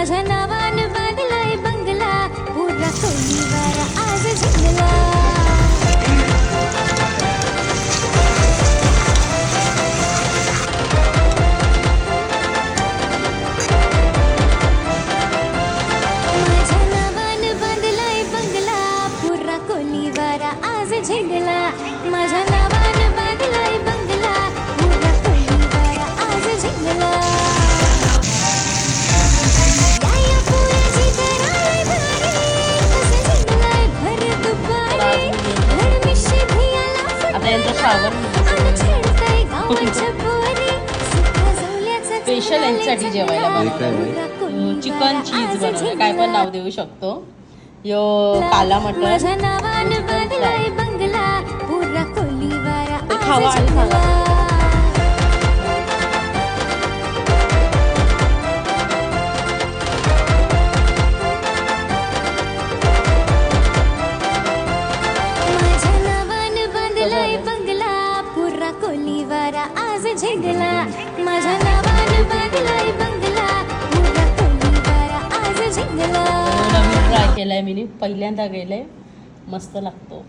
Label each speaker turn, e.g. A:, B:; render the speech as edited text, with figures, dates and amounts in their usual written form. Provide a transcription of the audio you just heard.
A: माझ्या नावानं बांधलाय बंगला पुरा कोलीवारा आज जिंकला आज झेंडला माझ्या नावानं बांधलाय बंगला पुरा कोलीवारा आज झेंडला या पुराची कराय भारी कसं झेंडलाय भर दुपारी धडमिशी धियाला
B: आता यांचा श्रावण
A: आणि छेडताय गावाच्या पोरी सुका झोल्याचा
B: स्पेशल यांच्यासाठी जेवायला बनवलं चिकन चीज बनवलं काय पण नाव देऊ शकतो यो काला मटन
A: माझ्या नावानं बांधलाय बंगला पुरा कोलीवारा
B: खावा आणि खावा
A: माझ्या नावानं बांधलाय बंगला पुरा कोलीवारा आज झेंडला माझ्या नावानं बांधलाय बंगला पुरा कोलीवारा आज झेंडला
B: नवीन ट्राय केलाय मी पहिल्यांदा गेले मस्त लागतो